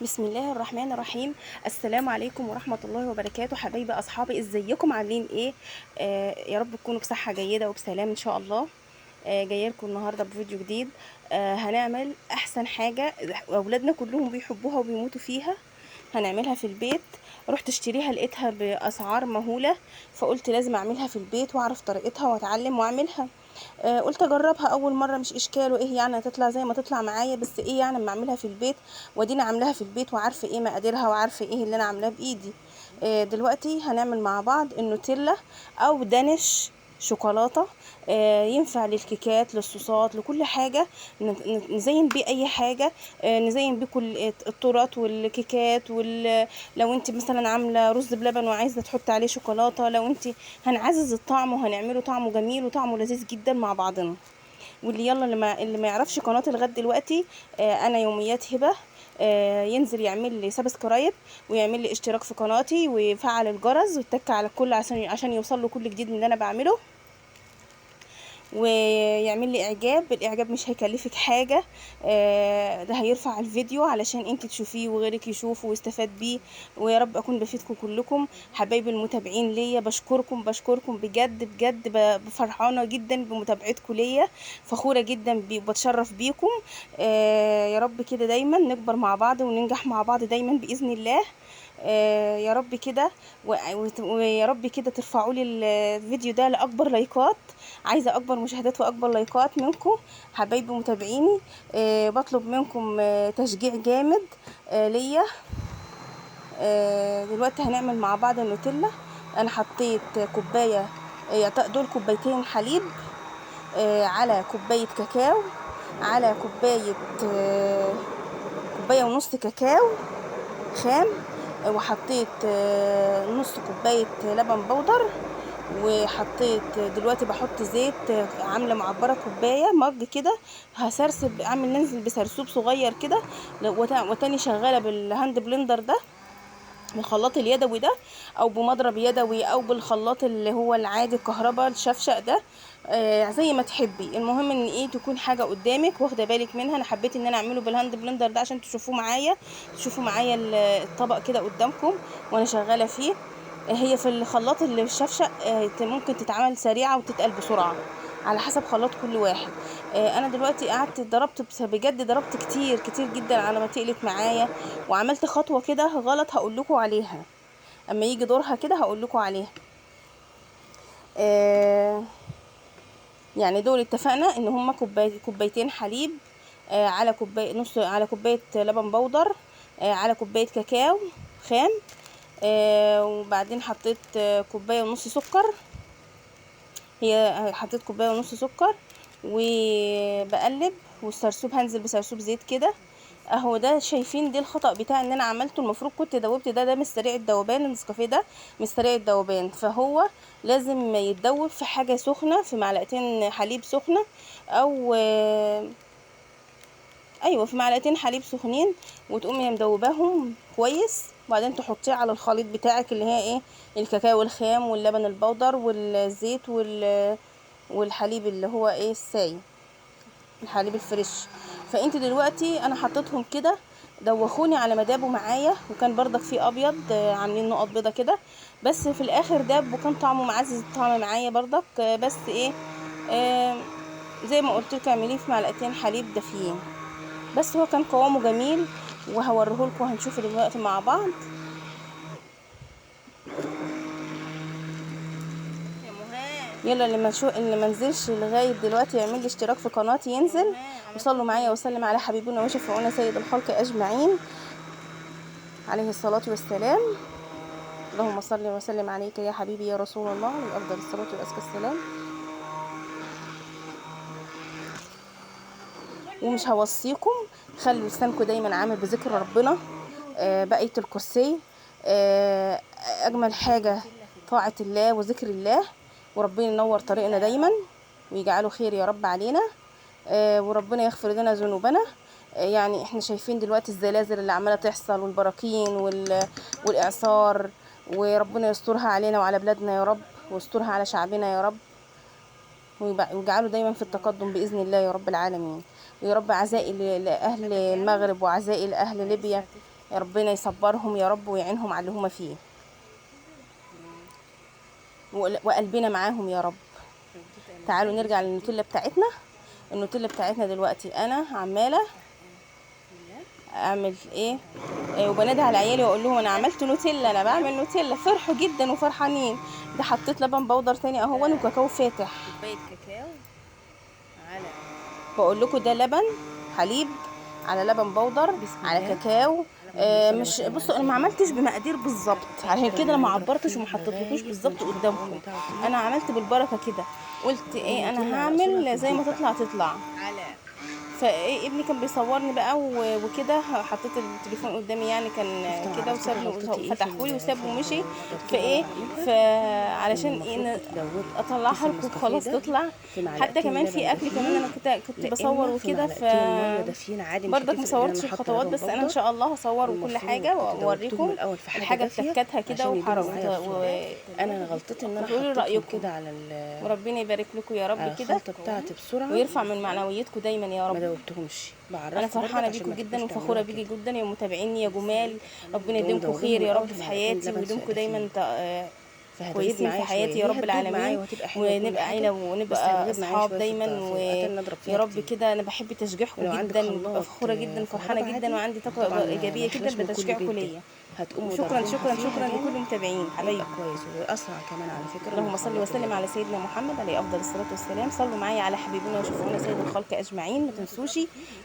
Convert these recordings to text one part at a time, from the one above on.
بسم الله الرحمن الرحيم. السلام عليكم ورحمة الله وبركاته. حبايبي أصحابي، ازيكم؟ عاملين ايه؟ يا رب تكونوا بصحة جيدة وبسلام ان شاء الله. جايه لكم النهارده بفيديو جديد. هنعمل احسن حاجة اولادنا كلهم بيحبوها وبيموتوا فيها. هنعملها في البيت. رحت اشتريها لقيتها باسعار مهولة، فقلت لازم اعملها في البيت واعرف طريقتها واتعلم واعملها. قلت اجربها اول مره، مش اشكال وايه يعني، هتطلع زي ما تطلع معايا، بس ايه يعني اما اعملها في البيت. وادينا عاملاها في البيت وعارفه ايه مقاديرها وعارفه ايه اللي انا عاملاه بايدي. دلوقتي هنعمل مع بعض النوتيلا او دانش شوكولاته. ينفع للكيكات، للصوصات، لكل حاجه. نزين بيه اي حاجه. نزين بيه كل التورت والكيكات لو انت مثلا عامله رز بلبن وعايزه تحط عليه شوكولاته، لو انت هنعزز الطعم وهنعمله طعمه جميل وطعمه لذيذ جدا مع بعضنا. واللي يلا اللي ما يعرفش قناتي لغايه دلوقتي، انا يوميات هبه. ينزل يعمل لي سبسكرايب ويعمل لي اشتراك في قناتي ويفعل الجرس ويتك على الكل عشان يوصل له كل جديد من اللي انا بعمله. ويعمل لي اعجاب. الاعجاب مش هيكلفك حاجه. ده هيرفع الفيديو علشان انت تشوفيه وغيرك يشوفه ويستفاد بيه. ويا رب اكون بفيدكم كلكم حبايبي المتابعين ليا. بشكركم بجد بجد. بفرحانه جدا بمتابعتكم ليا. فخوره جدا وبتشرف بيكم. يا رب كده دايما نكبر مع بعض وننجح مع بعض دايما باذن الله. يا رب كده. ويا رب كده ترفعوا لي الفيديو ده لاكبر لايكات. عايزه اكبر مشاهدات واكبر لايكات منكم حبايبي متابعيني. بطلب منكم تشجيع جامد ليا. دلوقتي هنعمل مع بعض النوتيلا. انا حطيت كوبايه، دول كوبايتين حليب، على كوبايه كاكاو، على كوبايه ونص كاكاو خام. وحطيت نص كوبايه لبن بودر. وحطيت دلوقتي بحط زيت، عامله معبره كوبايه مج كده. هسرسب، اعمل ننزل بسرسوب صغير كده. وتاني شغاله بالهاند بلندر ده، بالخلاط اليدوي ده، او بمضرب يدوي، او بالخلاط اللي هو العادي الكهرباء الشفشق ده. زي ما تحبي. المهم ان ايه، تكون حاجه قدامك واخده بالك منها. انا حبيت ان انا اعمله بالهاند بلندر ده عشان تشوفوا معايا الطبق كده قدامكم وانا شغاله فيه. هي في الخلاط اللي الشفشق ممكن تتعمل سريعه وتتقل بسرعه على حسب خلاط كل واحد. انا دلوقتي قعدت ضربت، بجد ضربت كتير كتير جدا على ما تقلت معايا. وعملت خطوه كده غلط هقول لكم عليها اما يجي دورها كده، هقول لكم عليها. آه يعني دول اتفقنا ان هما كوبايتين حليب، على كوبايه نص، على كوبايه لبن بودر، على كوبايه كاكاو خام. وبعدين حطيت كوبايه ونص سكر. حطيت كوبايه ونص سكر وبقلب. والسرسوب هنزل بسرسوب زيت كده اهو. ده شايفين دي الخطأ بتاع ان انا عملته، المفروض كنت دوبت ده مش سريع الذوبان. النسكافيه ده مش سريع الذوبان، فهو لازم يتدوب في حاجه سخنه، في معلقتين حليب سخنه، او ايوه في معلقتين حليب سخنين. وتقومي مدوباهم كويس، وبعدين تحطيه على الخليط بتاعك اللي هي ايه، الكاكاو الخام واللبن البودر والزيت والحليب اللي هو ايه الساي، الحليب الفريش. فانت دلوقتي انا حطيتهم كده دوخوني على ما دابوا معايا. وكان بردك فيه ابيض، عاملين نقط بيضه كده. بس في الاخر داب وكان طعمه معزز الطعم معايا بردك. بس ايه، آه زي ما قلت لك اعمليه في معلقتين حليب دافيين. بس هو كان قوامه جميل، وهوريهولكم وهنشوفه دلوقتي مع بعض. يلا اللي ما نزلش لغايه دلوقتي يعمل لي اشتراك في قناتي ينزل. وصلوا معايا وسلم على حبيبنا وشفعونا سيد الخلق اجمعين عليه الصلاه والسلام. اللهم صل وسلم عليك يا حبيبي يا رسول الله، وافضل الصلاه وازكى السلام. ومش هوصيكم، خلوا لسانكم دايما عامل بذكر ربنا. بقيه الكرسي. اجمل حاجه طاعه الله وذكر الله. وربنا ينور طريقنا دايما ويجعله خير يا رب علينا. وربنا يغفر لنا ذنوبنا. يعني احنا شايفين دلوقتي الزلازل اللي عماله تحصل والبراكين والاعصار. وربنا يسترها علينا وعلى بلادنا يا رب، ويسترها على شعبنا يا رب. ويجعله دايما في التقدم بإذن الله يا رب العالمين. ويا رب عزائي لأهل المغرب وعزائي لأهل ليبيا. ربنا يصبرهم يا رب ويعينهم على اللي هما فيه، وقلبنا معاهم يا رب. تعالوا نرجع للنوتيلا بتاعتنا. النوتيلا بتاعتنا دلوقتي انا عماله اعمل ايه، وبنادي على عيالي واقول لهم انا عملت نوتيلا، انا بعمل نوتيلا. فرحوا جدا وفرحانين. ده حطيت لبن بودر تاني اهون وكاكاو فاتح، كوبايه كاكاو على، بقول لكم ده لبن حليب على لبن بودر على كاكاو. مش بصوا انا ما عملتش بمقادير بالظبط، عشان كده انا ما عبرتش وما حطيتلكوش بالظبط قدامكم. انا عملت بالبركه كده، قلت ايه انا هعمل زي ما تطلع تطلع. فايه ابني كان بيصورني بقى وكده، حطيت التليفون قدامي يعني كان كده وسابني وفتحهولي وسابه ومشي. فايه فعلشان ايه اطلعها لكم خلاص تطلع. حتى كمان في اكل كمان انا كنت بصور وكده، ف برضك ما صورتش الخطوات، بس انا ان شاء الله هصور وكل حاجه واوريكم الحاجه بتكتها كده وحركت. انا غلطتي ان انا تقولوا حطيتهم رايكم كده على وربنا يبارك لكم يا رب كده الخلطه بتاعتي بسرعه ويرفع من معنوياتكم دايما يا ما رب. دوبتهمش. انا فرحانه بيكم جدا وفخوره بيكي جدا يا متابعيني يا جمال. ربنا يديمكم خير يا رب في حياتي ويديمكم دايما كويسين في حياتي يا رب العالمين، ونبقى عيله ونبقى اصحاب دايما. ويا رب كده انا بحب تشجيعكم جدا وببقى فخوره جدا وفرحانه جدا وعندي طاقه ايجابيه جدا بتشجيعكم ليا. شكرا شكرا شكرا لكل المتابعين حبايبي. كويس واسرع كمان على فكره. اللهم صل وسلم على سيدنا محمد عليه افضل الصلاه والسلام. صلوا معايا على حبيبنا وشفعنا سيد الخلق اجمعين. ما تنسوش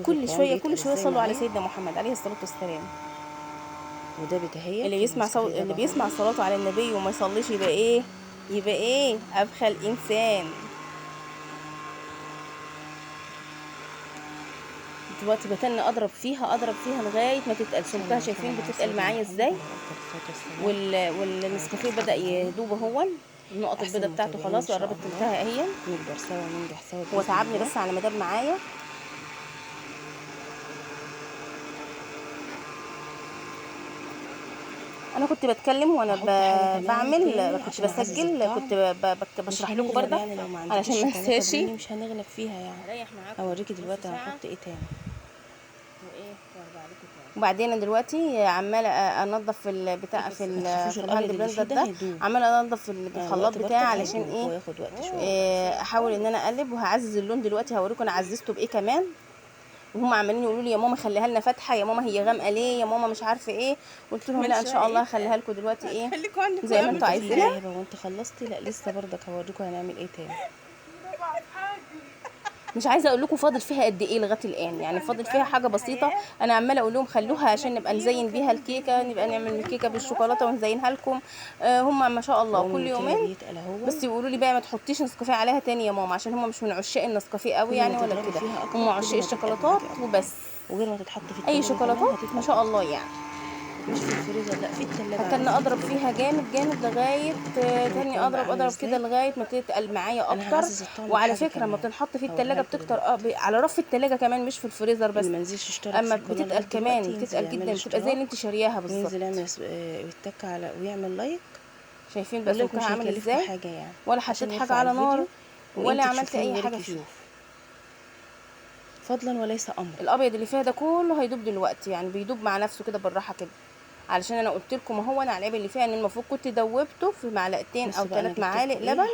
كل شويه صلوا على سيدنا محمد عليه الصلاه والسلام. وده بتهيأ اللي بيسمع صلاته على النبي وما يصليش يبقى ايه ابخل انسان. دلوقتي بتن اضرب فيها لغايه ما تتقل. شفتها شايفين بتتقل معايا ازاي؟ والنسكافيه بدا يدوب اهو. النقط البيضاء بتاعته خلاص قربت تنتهي اهي. نكبر سوا وننجح سوا. هو تعبني بس على ما داب معايا. انا كنت بتكلم وانا بعمل، كنت بسجل، كنت بشرح لكم برضه يعني علشان ما انساش. مش هنغلب فيها يعني. اريح معاكم اوريكي دلوقتي هنحط ايه تاني وبعدين دلوقتي عماله انضف البتاع في الهاند بلندر ده، عماله انضف الخلاط بتاعي علشان ايه احاول ان انا اقلب وهعزز اللون. دلوقتي هوريكم انا عززته بايه كمان. وهم عمالين يقولوا لي يا ماما خليها لنا فاتحه، يا ماما هي غامقه ليه، يا ماما مش عارفه ايه. قلت لهم لا ان شاء الله هخليها لكم دلوقتي ايه زي ما انتوا عايزينها. وانت خلصتي؟ لا لسه برضك هوريكم هنعمل ايه تاني. مش عايزه اقول لكم فاضل فيها قد ايه لغايه الان، يعني فاضل فيها حاجه بسيطه. انا عماله اقول لهم خلوها عشان نبقى نزين بيها الكيكه، نبقى نعمل الكيكه بالشوكولاته ونزينها لكم. هم ما شاء الله كل يومين بس يقولوا لي بقى ما تحطيش نسكافيه عليها تاني يا ماما، عشان هم مش من عشاق النسكافيه قوي يعني ولا كده، هم عشاق الشوكولاتات وبس. وغير ما تتحط في اي شوكولاتات ما شاء الله يعني. مش في الفريزر لا في الثلاجه. هتني اضرب فيها جامد لغايه تاني اضرب كده لغايه ما تتقل معايا اكتر. وعلى فكره ما بتنحط في الثلاجه بتكتر على رف الثلاجه كمان مش في الفريزر بس. اما بتتقل كمان بتتقل جدا، بتبقى زي اللي انت شارياها بالظبط. ينزل يعمل يتك على ويعمل لايك. شايفين بس مش عامل ازاي يعني. ولا حطيت حاجه على نار ولا عملت اي حاجه فيه، فضلا وليس امر. الابيض اللي فيها ده كله هيدوب دلوقتي، يعني بيدوب مع نفسه كده بالراحه كده. علشان انا قلت لكم اهو انا على العلب اللي فيها ان المفروض كنت دوبته في معلقتين او 3 معالق لبن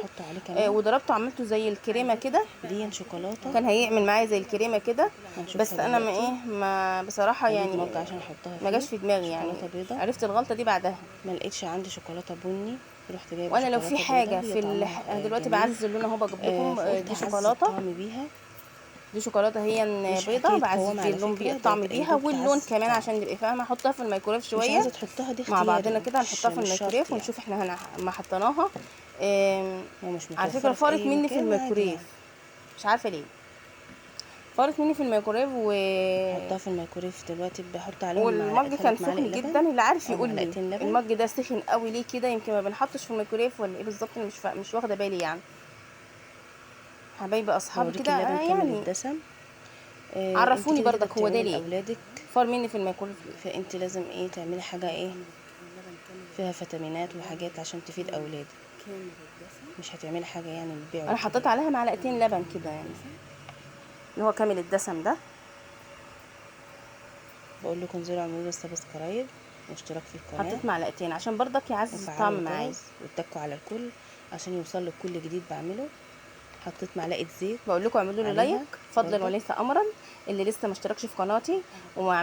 وضربته عملته زي الكريمه كده. دي شوكولاته كان هيعمل معايا زي الكريمه كده، بس انا ما بصراحه يعني عشان احطها ما جاش في دماغي يعني. عرفت الغلطه دي بعدها. ما لقيتش عندي شوكولاته بني، رحت جايبه. وانا لو في حاجه في انا دلوقتي بعزز اللون اهو بجيب لكم دي شوكولاته بيها. دي شوكولاته هي بيضه بعزز بيه اللون الطعم بيها واللون كمان عشان نبقى فاهمه. احطها في الميكرويف شويه. مش عايزه تحطها دي مع بعضنا كده هنحطها في الميكرويف ونشوف احنا ما حطيناها. على فكره فارت مني في الميكرويف مش عارفه ليه فارت مني في الميكرويف حطها في الميكرويف دلوقتي. بحط عليهم والمج كان سخن جدا. اللي عارف يقول لي المج ده سخن قوي ليه كده، يمكن ما بنحطش في الميكرويف ولا ايه بالظبط، مش واخده بالي يعني. حبايبي اصحابي كده يعني الدسم. عرفوني برضك هو ده ليه اولادك فار مني في الميكرويف. فانت لازم تعملي حاجه فيها فيتامينات وحاجات عشان تفيد اولادك. مش هتعملي حاجه يعني تبيعوا. انا حطيت عليها معلقتين لبن كده يعني اللي هو كامل الدسم ده. بقول لكم انزلوا اعملوا لي سبسكرايب واشتراك في القناه، حطيت معلقتين عشان برضك يعزز وفعلوا الطعم معايا. الجرس واتكوا على الكل عشان يوصل لك كل جديد بعمله. حطيت معلقه زيت بقول لكم اعملوا لي لايك عليها فضلا برضك. وليس امرا. اللي لسه ما اشتركش في قناتي وما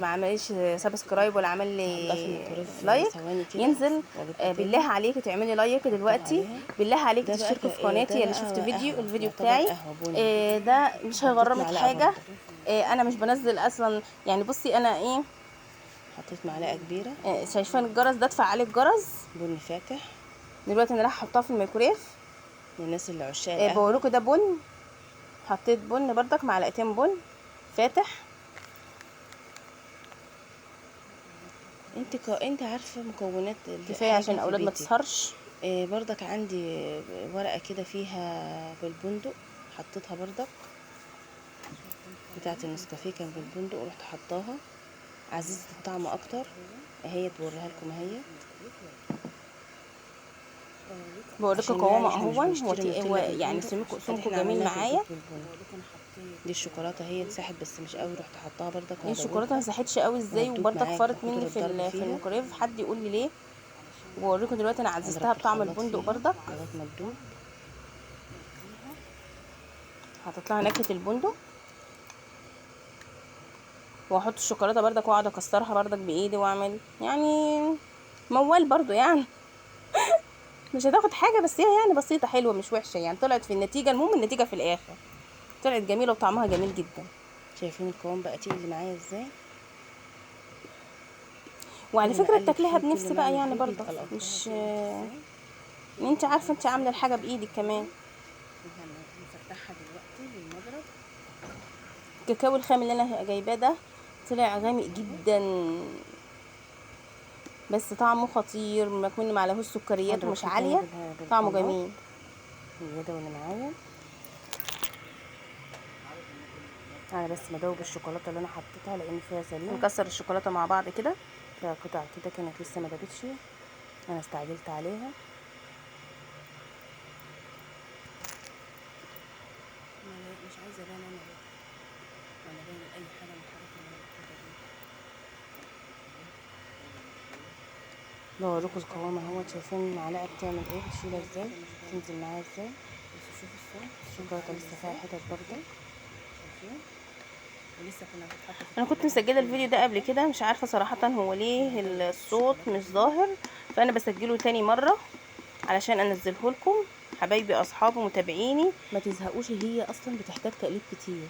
عمليش سبسكرايب ولا عمل هحطها في لي الميكرويف لايك ثواني كده ينزل. واجيبها بالله تاني. عليكي تعملي لايك دلوقتي. عليها. بالله عليكي ده بقى تشتركي في قناتي ده اللي بقى شفت قهوه، الفيديو يعتبر بتاعي. قهوه بني. ده مش حطيت هيغرمك معلقه حاجه. برضه. انا مش بنزل اصلا يعني. بصي انا ايه، حطيت معلقه كبيره شايفان الجرس ده؟ ادفع عليه الجرس. بني فاتح دلوقتي انا رايحه احطها في الميكرويف. للناس اللي عشاق القهوه. بقولكوا ده بن. حطيت بن برضك، معلقتين بن فاتح. انت عارفه مكونات كفايه عشان في الاولاد ما بيتك. تسهرش. برضك عندي ورقه كده فيها بالبندق، حطيتها برضك بتاعه النسكافيه كان بالبندق ورحت حطاها، عززت الطعم اكتر. اهي بوريها لكم اهي. بوريكوا عشان قوامه يعني احنا مش اهو. بنشتري هو نوتيلا يعني بالبندق، سمكه احنا جميل عملناها في معايا. البيت بالبندق. دي الشوكولاته هي اتساحت بس مش قوي، رحت حطاها برضك دي الشوكولاته ما وهدوبها مسحتش قوي ازاي، وهتدوب وبرضك معاك من فرت كتر مني الضرب في فيها. الميكرويف. حد يقول لي ليه؟ بوريكم دلوقتي انا عززتها هضرب بطعم الخلاط البندق فيها برضك. لغايه ما تدوب. حطيت لها نكهه البندق، واحط الشوكولاته برضك واقعد اكسرها برضك بايدي واعمل يعني موال برضو يعني. مش هتاخد حاجه، بس هي يعني بسيطه حلوه مش وحشه يعني. طلعت في النتيجه، المهم النتيجه في الاخر طلعت جميله وطعمها جميل جدا. شايفين القوام بقى تقل معايا ازاي؟ وعلى كل ما فكره اقلب تاكليها فيه كل بنفس ما بقى اعمل يعني فيه برضك، بيبقى الأطعمة مش ازاي. ان انت عارفه انت عامله الحاجه بايدك كمان. هنفتحها دلوقتي بالمضرب. الكاكاو الخام اللي انا جايباه ده طلع غامق جدا، بس طعمه خطير. مكمن ما عليهوش سكريات هضرب ومش فيه تاني عاليه. طعمه بالخلاط جميل. اليدوي اللي معايا. انا بس بدوب الشوكولاته اللي انا حطيتها لان فيها سليم. نكسر الشوكولاته مع بعض كده. فيها قطع كده كانت لسه ما دابتش، انا استعجلت عليها. مش عايزه بقى انا ولا باين اي حاجه من الحاجات اللي انا بحطها دي. بوريكم القوام اهوت. شايفين المعلقه بتعمل ايه، بتشيلها ازاي، تنزل معايا ازاي. بس شوفوا الشوكولاته لسه فيها حتت برضه. شايفين ولسه كنا بنحط. انا كنت مسجله الفيديو ده قبل كده، مش عارفه صراحه هو ليه الصوت مش ظاهر، فانا بسجله تاني مره علشان انزله لكم. حبايبي اصحابي متابعيني، ما تزهقوش، هي اصلا بتحتاج تقليب كتير.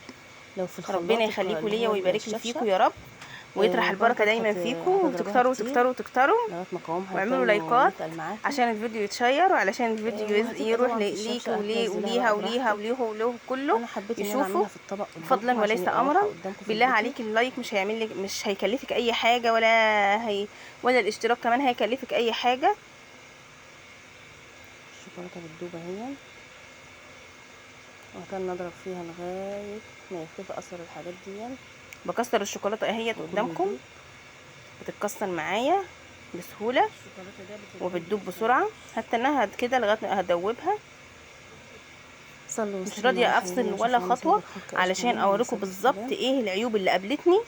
لو في الخلاط ربنا يخليكم اللي ليا هو ويبارك لي الشفشق فيكم يا رب، ويطرح البركه برضك دايما فيكم، هتضربوها وتكتروا كتير تكتروا تكتروا، لغايه ما قوامها واعملوا يبان لايكات ويتقل معاكي. عشان الفيديو يتشير، وعلشان الفيديو وهتبقى يروح طبعا في ليكي الشفشق وليه هتنزليها وليها بقى وليها براحتك. وليه وليه كله انا حبيت ان انا يشوفوا. اعملها في الطبق فضلا قدامكم عشان وليس يبقى امرا. واضحه قدامكم في بالله الفيديو. عليك اللايك مش هيعمل لك، مش هيكلفك اي حاجه، ولا الاشتراك كمان هيكلفك اي حاجه. الشوكولاته بتدوب اهي، وهكذا نضرب فيها لغايه ما يختفي اثر الحاجات دي بكسر الشوكولاته اهيت وكله قدامكم، يدوب. بتتكسر معايا بسهوله الشوكولاته ده وبتدوب بسرعه. حتى انها كده لغايه ما هدوبها. صلوا مش وسلموا على راضيه حبيبنا افصل ولا وشفعنا سيد خطوه الخلق علشان اجمعين اوريكم والنساء بالظبط بالسلام. ايه العيوب اللي قابلتني،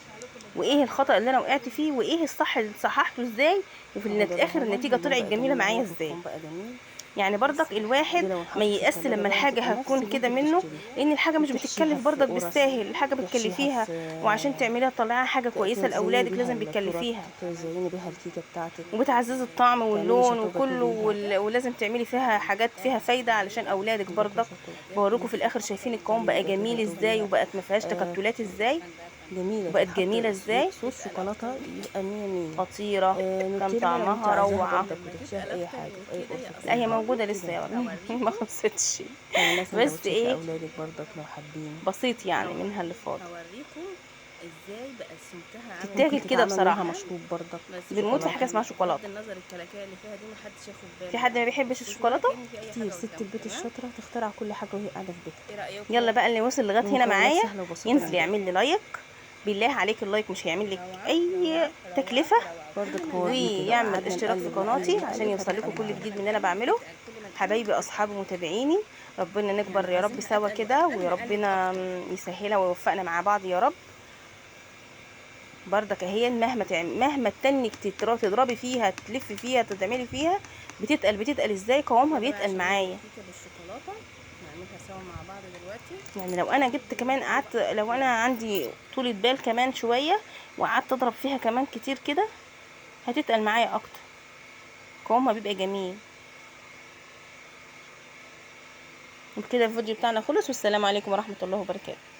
وايه الخطأ اللي انا وقعت فيه، وايه الصح اللي صححته ازاي، وفي اخر النتيجه طلعت جميله معايا ازاي. بقى جميل. يعني برضك الواحد دي لو ما اتحطت في ييأس التلاجة لما بقى الحاجه هتبقى نفس هتكون اللي كده انت منه، بتشتريها. لان الحاجه مش وتحشيها بتتكلف في برضك قرص، بالساهل. الحاجه تحشيها بتكلفيها، في وعشان تعمليها تطلعيها حاجه كويسه تزيني لاولادك بيها لازم التورت، بتكلفيها، تزيني بيها الكيكه بتاعتك، وبتعززي الطعم تعملي واللون شطوبه وكله بيها. ولازم تعملي فيها حاجات فيها فايده علشان اولادك برضك. بوريكم في الاخر شايفين القوام بقى جميل ازاي، وبقت ما فيهاش تكتلات ازاي، جميله وبقت تتحط جميله ازاي، صوص شوكولاته يبقى مية مية. خطيره. كان نوتيلا انت طعمها عايزاها روعه. برضك بتحشيها في اي حاجه، في اي قرص في لا اي هي حاجه موجوده كده لسه يا يعني. ما خلصتش. تعملها بس سندوتشات ايه، لاولادك برضك لو حابين. بسيط يعني منها اللي فاضل. هوريكم ازاي بقسمتها عامل تتاكل ممكن كده تتعمل منها بصراحه. مشروب برضك بنموت في حاجه شوكولاته. اسمها شوكولاته. النظر الكلاكيع اللي فيها دي محدش ياخد باله. في حد ما بيحبش الشوكولاته؟ كتير ست البيت الشاطره تخترع كل حاجه وهي قاعده في بيتها. ايه رايك؟ يلا بقى اللي وصل لغايه هنا ومكونات معايا سهله وبسيطه ينزل جدا. يعمل لي لايك. بالله عليك اللايك مش هيعمل لك اي تكلفه، برضك هوريكي بقى ويعمل قعدنا اشتراك في نقلب قناتي نقلب عشان نقلب يوصل لكم هتقل كل معانا. جديد من اللي انا بعمله. حبايبي اصحابي متابعيني، ربنا نكبر يا رب سوا كده، وربنا يسهلها ويوفقنا مع بعض يا رب. بردك اهي، مهما تنك تضربي فيها، تلفي فيها، تعملي فيها، بتتقل ازاي، قوامها بيتقل معايا. كيكه بالشوكولاته نعملها سوا مع بعض دلوقتي. يعني لو انا جبت كمان قعدت، لو انا عندي طولة بال كمان شويه وقعدت اضرب فيها كمان كتير كده، هتتقل معايا اكتر، قوامها بيبقى جميل. وبكده الفيديو بتاعنا خلص، والسلام عليكم ورحمه الله وبركاته.